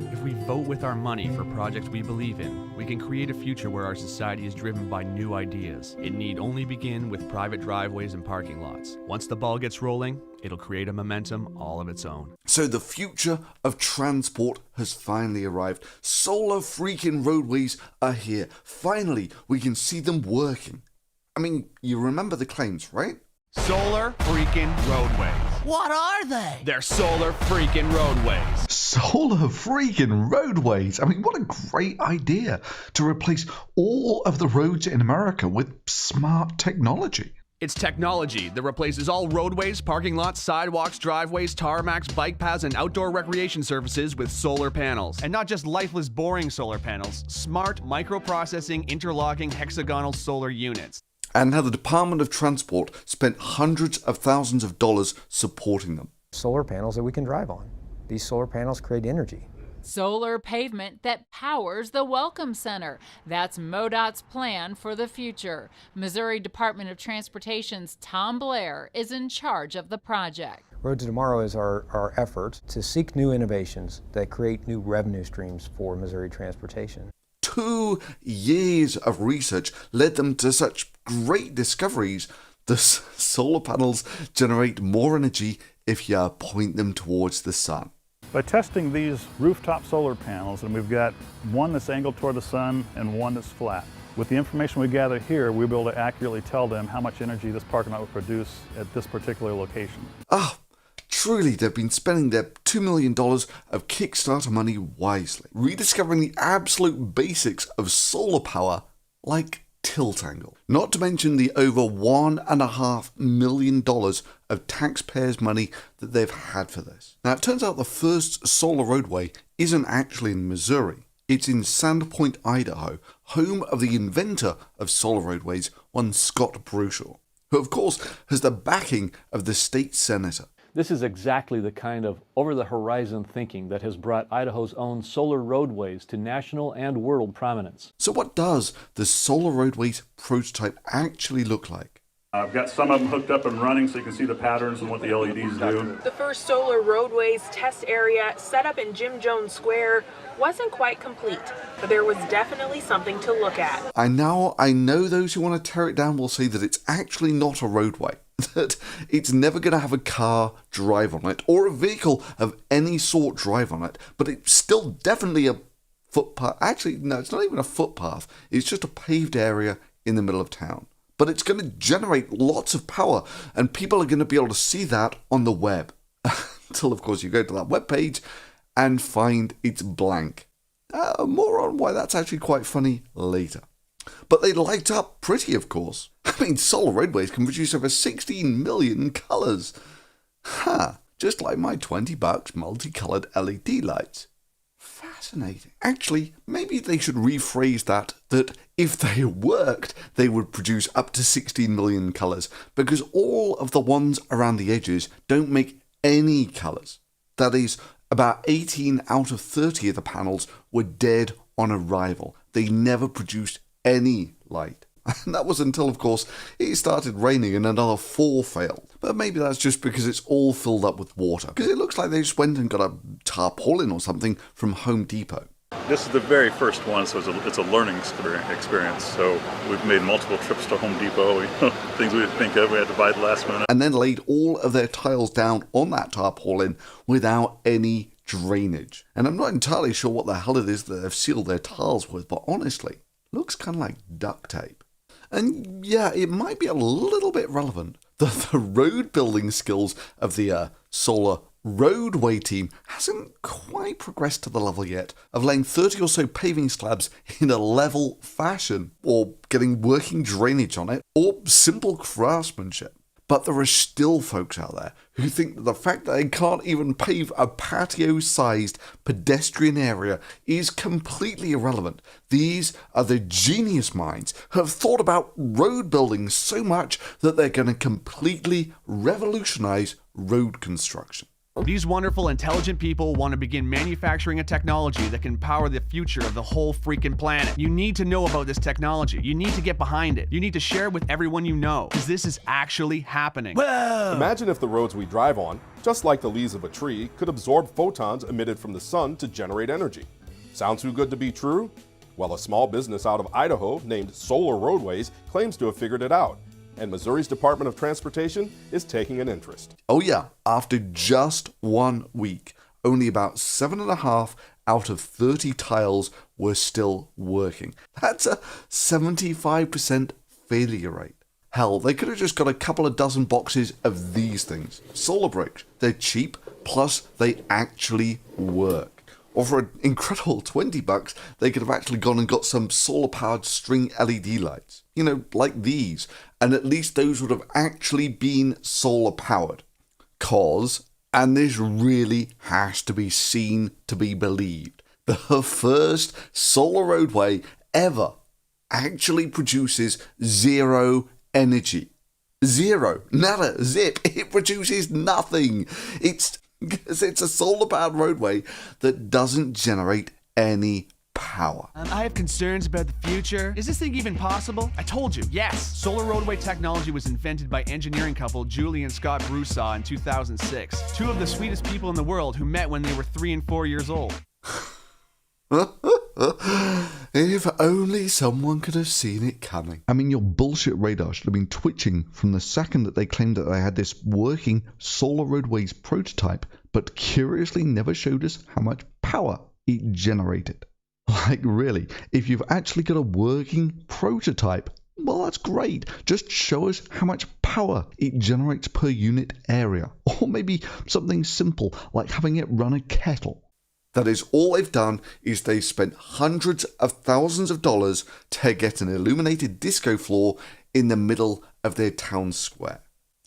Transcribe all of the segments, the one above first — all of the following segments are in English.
If we vote with our money for projects we believe in, we can create a future where our society is driven by new ideas. It need only begin with private driveways and parking lots. Once the ball gets rolling, it'll create a momentum all of its own. So the future of transport has finally arrived. Solar freakin roadways are here. Finally, we can see them working. I mean, you remember the claims, right? Solar freakin roadways. What are they? They're solar freakin roadways. Solar freaking roadways. I mean, what a great idea to replace all of the roads in America with smart technology. It's technology that replaces all roadways, parking lots, sidewalks, driveways, tarmacs, bike paths, and outdoor recreation surfaces with solar panels. And not just lifeless, boring solar panels, smart, microprocessing, interlocking, hexagonal solar units. And how the Department of Transport spent hundreds of thousands of dollars supporting them. Solar panels that we can drive on. These solar panels create energy. Solar pavement that powers the Welcome Center. That's MoDOT's plan for the future. Missouri Department of Transportation's Tom Blair is in charge of the project. Road to Tomorrow is our effort to seek new innovations that create new revenue streams for Missouri transportation. 2 years of research led them to such great discoveries. The solar panels generate more energy if you point them towards the sun. By testing these rooftop solar panels, and we've got one that's angled toward the sun and one that's flat. With the information we gather here, we'll be able to accurately tell them how much energy this parking lot will produce at this particular location. Truly, they've been spending their $2 million of Kickstarter money wisely, rediscovering the absolute basics of solar power like tilt angle. Not to mention the over $1.5 million of taxpayers' money that they've had for this. Now, it turns out the first solar roadway isn't actually in Missouri. It's in Sandpoint, Idaho, home of the inventor of solar roadways, one Scott Brushaw, who of course has the backing of the state senator. This is exactly the kind of over-the-horizon thinking that has brought Idaho's own Solar Roadways to national and world prominence. So what does the Solar Roadways prototype actually look like? I've got some of them hooked up and running so you can see the patterns and what the LEDs do. The first Solar Roadways test area set up in Jim Jones Square wasn't quite complete, but there was definitely something to look at. I know those who want to tear it down will say that it's actually not a roadway, that it's never going to have a car drive on it or a vehicle of any sort drive on it, but it's still definitely a footpath. Actually, no, it's not even a footpath. It's just a paved area in the middle of town. But it's going to generate lots of power, and people are going to be able to see that on the web. Until, of course, you go to that web page and find it's blank. More on why that's actually quite funny later. But they light up pretty, of course. I mean, solar roadways can produce over 16 million colours. Just like my $20 multicolored LED lights. Fascinating. Actually, maybe they should rephrase that if they worked, they would produce up to 16 million colours, because all of the ones around the edges don't make any colours. That is, about 18 out of 30 of the panels were dead on arrival. They never produced any light. And that was until, of course, it started raining and another 4 failed. But maybe that's just because it's all filled up with water. Because it looks like they just went and got a tarpaulin or something from Home Depot. This is the very first one, so it's a learning experience. So we've made multiple trips to Home Depot, things we didn't think of, we had to buy the last minute. And then laid all of their tiles down on that tarpaulin without any drainage. And I'm not entirely sure what the hell it is that they've sealed their tiles with, but honestly, looks kind of like duct tape. And yeah, it might be a little bit relevant that the road building skills of the Solar Roadway team hasn't quite progressed to the level yet of laying 30 or so paving slabs in a level fashion, or getting working drainage on it, or simple craftsmanship. But there are still folks out there who think that the fact that they can't even pave a patio-sized pedestrian area is completely irrelevant. These are the genius minds who have thought about road building so much that they're going to completely revolutionize road construction. These wonderful, intelligent people want to begin manufacturing a technology that can power the future of the whole freaking planet. You need to know about this technology. You need to get behind it. You need to share it with everyone you know, because this is actually happening. Whoa! Imagine if the roads we drive on, just like the leaves of a tree, could absorb photons emitted from the sun to generate energy. Sound too good to be true? Well, a small business out of Idaho named Solar Roadways claims to have figured it out. And Missouri's Department of Transportation is taking an interest. Oh yeah, after just 1 week, only about 7.5 out of 30 tiles were still working. That's a 75% failure rate. Hell, they could have just got a couple of dozen boxes of these things. Solar bricks. They're cheap, plus they actually work. Or for an incredible $20, they could have actually gone and got some solar-powered string LED lights. You know, like these. And at least those would have actually been solar-powered. Cause, and this really has to be seen to be believed, the first solar roadway ever actually produces zero energy. Zero. Nada. Zip. It produces nothing. It's a solar-powered roadway that doesn't generate any power. I have concerns about the future. Is this thing even possible? I told you, yes. Solar roadway technology was invented by engineering couple Julie and Scott Broussard in 2006. Two of the sweetest people in the world who met when they were 3 and 4 years old. If only someone could have seen it coming. I mean, your bullshit radar should have been twitching from the second that they claimed that they had this working Solar Roadways prototype, but curiously never showed us how much power it generated. Like, really, if you've actually got a working prototype, well, that's great. Just show us how much power it generates per unit area. Or maybe something simple, like having it run a kettle. That is, all they've done is they've spent hundreds of thousands of dollars to get an illuminated disco floor in the middle of their town square.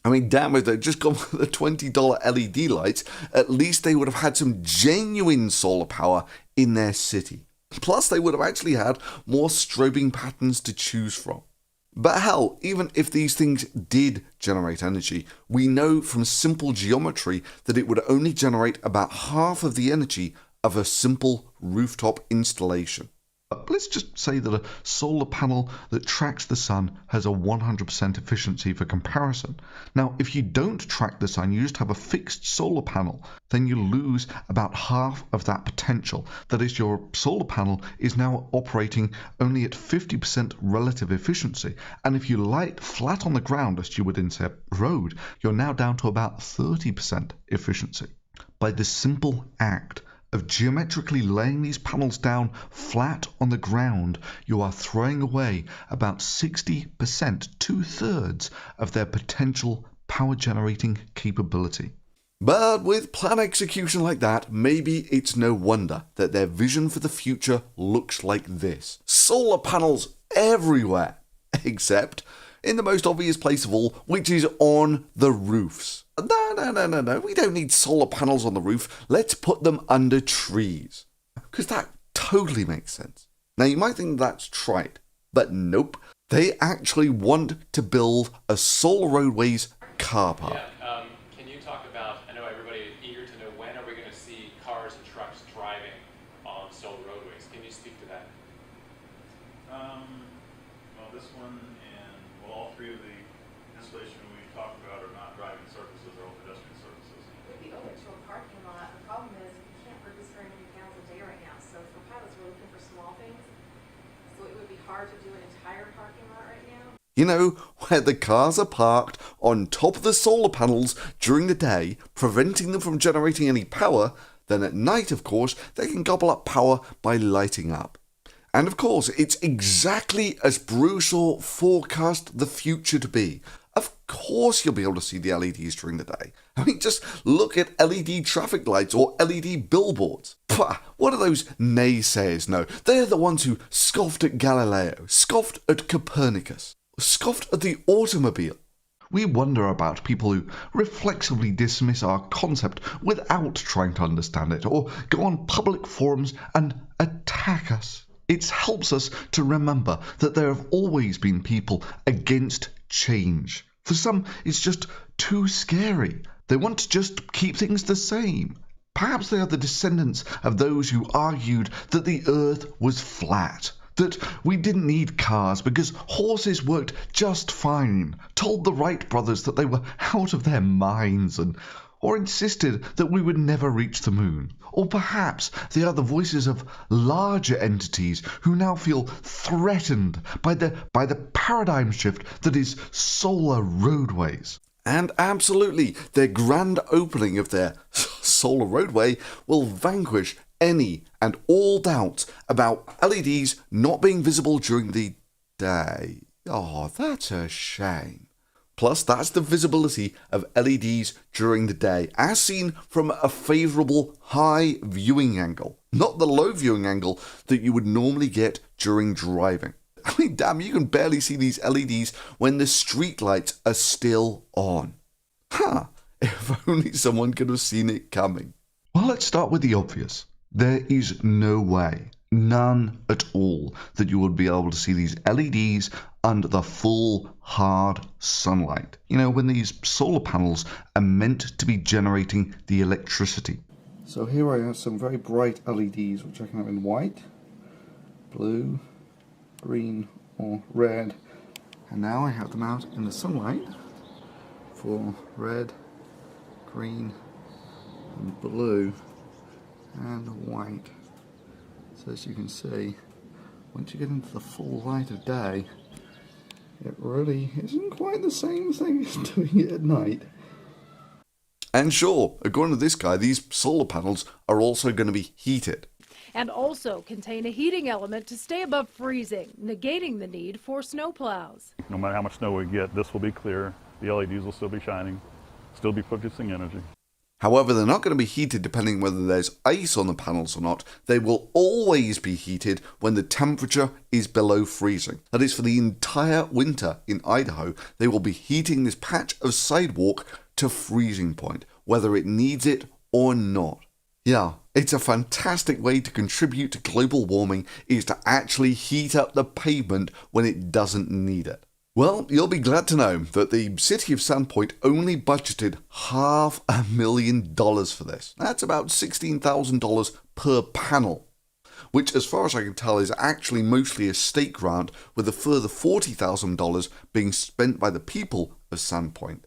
I mean, damn, if they'd just gone for the $20 LED lights, at least they would have had some genuine solar power in their city. Plus, they would have actually had more strobing patterns to choose from. But hell, even if these things did generate energy, we know from simple geometry that it would only generate about half of the energy of a simple rooftop installation. Let's just say that a solar panel that tracks the sun has a 100% efficiency for comparison. Now, if you don't track the sun, you just have a fixed solar panel, then you lose about half of that potential. That is, your solar panel is now operating only at 50% relative efficiency. And if you light flat on the ground, as you would in, say, a road, you're now down to about 30% efficiency. By the simple act of geometrically laying these panels down flat on the ground, you are throwing away about 60%, 2/3 of their potential power generating capability. But with plan execution like that, maybe it's no wonder that their vision for the future looks like this. Solar panels everywhere, except in the most obvious place of all, which is on the roofs. No, we don't need solar panels on the roof. Let's put them under trees. Because that totally makes sense. Now, you might think that's trite, but nope. They actually want to build a Solar Roadways car park. Yeah, can you talk about, I know everybody is eager to know, when are we going to see cars and trucks driving on Solar Roadways? Can you speak to that? Well, this one and all three of the installation we talked about are not driving surfaces, they're all pedestrian surfaces. It would be open to a parking lot. The problem is you can't produce very many panels a day right now. So for pilots, we're looking for small things. So it would be hard to do an entire parking lot right now. You know, where the cars are parked on top of the solar panels during the day, preventing them from generating any power, then at night, of course, they can gobble up power by lighting up. And of course, it's exactly as Broussard forecast the future to be. Of course you'll be able to see the LEDs during the day. I mean, just look at LED traffic lights or LED billboards. Pah, what do those naysayers know? They're the ones who scoffed at Galileo, scoffed at Copernicus, scoffed at the automobile. We wonder about people who reflexively dismiss our concept without trying to understand it, or go on public forums and attack us. It helps us to remember that there have always been people against change. For some, it's just too scary. They want to just keep things the same. Perhaps they are the descendants of those who argued that the earth was flat, that we didn't need cars because horses worked just fine, told the Wright brothers that they were out of their minds, or insisted that we would never reach the moon. Or perhaps they are the voices of larger entities who now feel threatened by the paradigm shift that is Solar Roadways. And absolutely, their grand opening of their Solar Roadway will vanquish any and all doubts about LEDs not being visible during the day. Oh, that's a shame. Plus, that's the visibility of LEDs during the day, as seen from a favourable high viewing angle, not the low viewing angle that you would normally get during driving. I mean, damn, you can barely see these LEDs when the street lights are still on. If only someone could have seen it coming. Well, let's start with the obvious. There is no way, none at all, that you would be able to see these LEDs under the full, hard sunlight. You know, when these solar panels are meant to be generating the electricity. So here I have some very bright LEDs, which I can have in white, blue, green or red, and now I have them out in the sunlight for red, green and blue and white. So as you can see, once you get into the full light of day, it really isn't quite the same thing as doing it at night. And sure, according to this guy, these solar panels are also going to be heated. And also contain a heating element to stay above freezing, negating the need for snowplows. No matter how much snow we get, this will be clear. The LEDs will still be shining, still be producing energy. However, they're not going to be heated depending whether there's ice on the panels or not. They will always be heated when the temperature is below freezing. That is, for the entire winter in Idaho, they will be heating this patch of sidewalk to freezing point, whether it needs it or not. Yeah, it's a fantastic way to contribute to global warming, is to actually heat up the pavement when it doesn't need it. Well, you'll be glad to know that the city of Sandpoint only budgeted $500,000 for this. That's about $16,000 per panel, which as far as I can tell is actually mostly a state grant, with a further $40,000 being spent by the people of Sandpoint.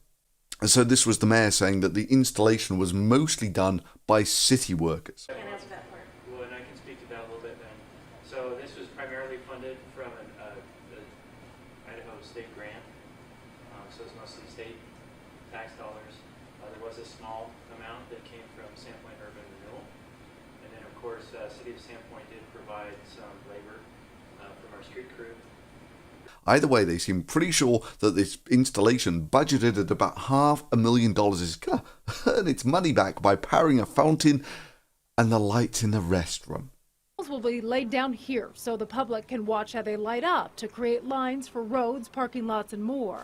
And so this was the mayor saying that the installation was mostly done by city workers. Well, and I can speak to that a little bit then. So this was primarily funded from the Idaho state grant, so it's mostly state tax dollars. There was a small amount that came from Sandpoint Urban Renewal, and then of course City of Sandpoint did provide some labor from our street crew. Either way, they seem pretty sure that this installation, budgeted at about $500,000, is going to earn its money back by powering a fountain and the lights in the restroom. Will be laid down here so the public can watch how they light up to create lines for roads, parking lots, and more.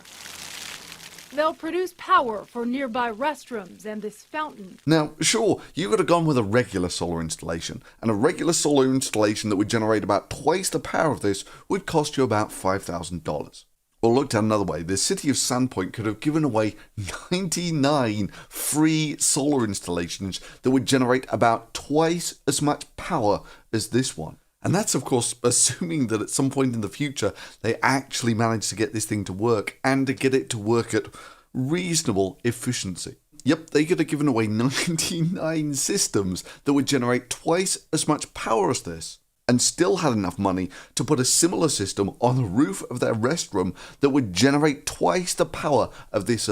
They'll produce power for nearby restrooms and this fountain. Now, sure, you could have gone with a regular solar installation, and a regular solar installation that would generate about twice the power of this would cost you about $5,000. Or looked at another way, the city of Sandpoint could have given away 99 free solar installations that would generate about twice as much power as this one. And that's, of course, assuming that at some point in the future, they actually manage to get this thing to work, and to get it to work at reasonable efficiency. Yep, they could have given away 99 systems that would generate twice as much power as this, and still had enough money to put a similar system on the roof of their restroom that would generate twice the power of this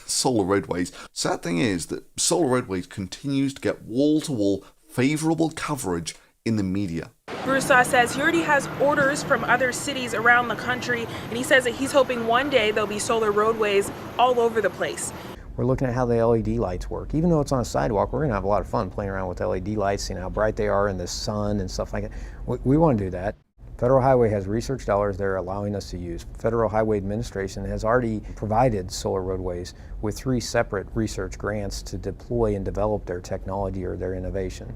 Solar Roadways. Sad thing is that Solar Roadways continues to get wall-to-wall favourable coverage in the media. Broussard says he already has orders from other cities around the country, and he says that he's hoping one day there'll be solar roadways all over the place. We're looking at how the LED lights work. Even though it's on a sidewalk, we're going to have a lot of fun playing around with LED lights, seeing how bright they are in the sun and stuff like that. We want to do that. Federal Highway has research dollars they're allowing us to use. Federal Highway Administration has already provided Solar Roadways with 3 separate research grants to deploy and develop their technology or their innovation.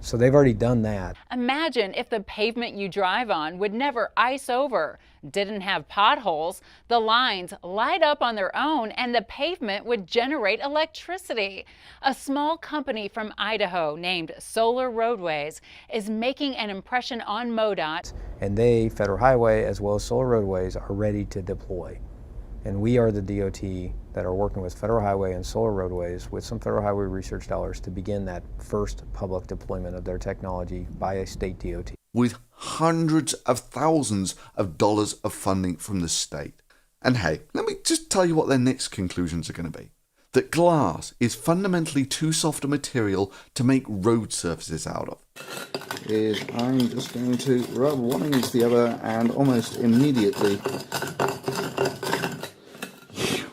So they've already done that. Imagine if the pavement you drive on would never ice over, didn't have potholes, the lines light up on their own, and the pavement would generate electricity. A small company from Idaho named Solar Roadways is making an impression on MoDOT. And they, Federal Highway, as well as Solar Roadways, are ready to deploy. And we are the DOT that are working with Federal Highway and Solar Roadways with some Federal Highway research dollars to begin that first public deployment of their technology by a state DOT. With hundreds of thousands of dollars of funding from the state. And hey, let me just tell you what their next conclusions are going to be. That glass is fundamentally too soft a material to make road surfaces out of. I'm just going to rub one against the other, and almost immediately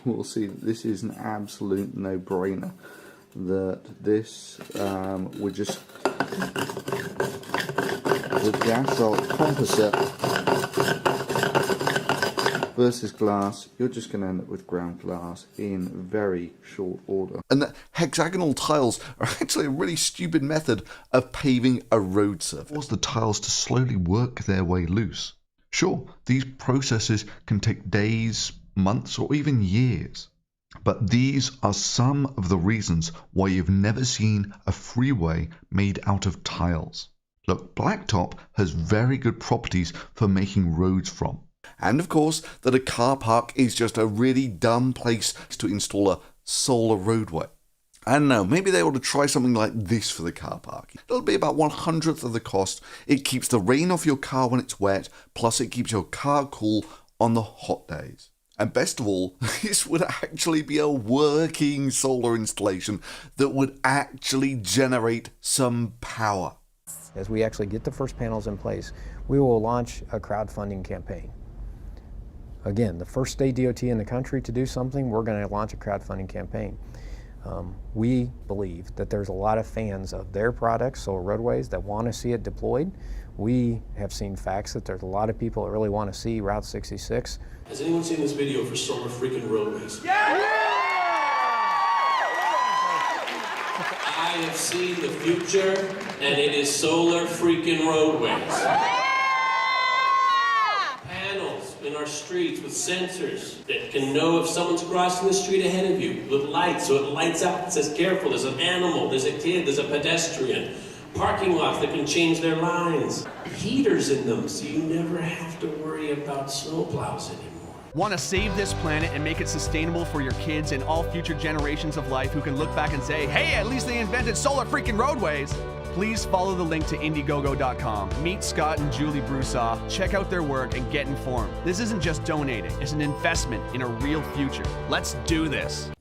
we'll see that this is an absolute no-brainer. That this would just, with the asphalt composite versus glass, you're just going to end up with ground glass in very short order. And that hexagonal tiles are actually a really stupid method of paving a road surface. Force the tiles to slowly work their way loose. Sure, these processes can take days, months, or even years. But these are some of the reasons why you've never seen a freeway made out of tiles. Look, blacktop has very good properties for making roads from. And of course, that a car park is just a really dumb place to install a solar roadway. I don't know, maybe they ought to try something like this for the car park. It'll be about 1/100th of the cost. It keeps the rain off your car when it's wet, plus it keeps your car cool on the hot days. And best of all, this would actually be a working solar installation that would actually generate some power. As we actually get the first panels in place, we will launch a crowdfunding campaign. Again, the first state DOT in the country to do something, we're going to launch a crowdfunding campaign. We believe that there's a lot of fans of their products, Solar Roadways, that want to see it deployed. We have seen facts that there's a lot of people that really want to see Route 66. Has anyone seen this video for Solar freaking Roadways? Yeah! I have seen the future, and it is Solar freaking Roadways. Panels in our streets with sensors that can know if someone's crossing the street ahead of you with lights, so it lights up, it says careful, there's an animal, there's a kid, there's a pedestrian. Parking lots that can change their lines. Heaters in them, so you never have to worry about snowplows anymore. Want to save this planet and make it sustainable for your kids and all future generations of life who can look back and say, hey, at least they invented solar freaking roadways? Please follow the link to Indiegogo.com. Meet Scott and Julie Broussard, check out their work, and get informed. This isn't just donating, it's an investment in a real future. Let's do this.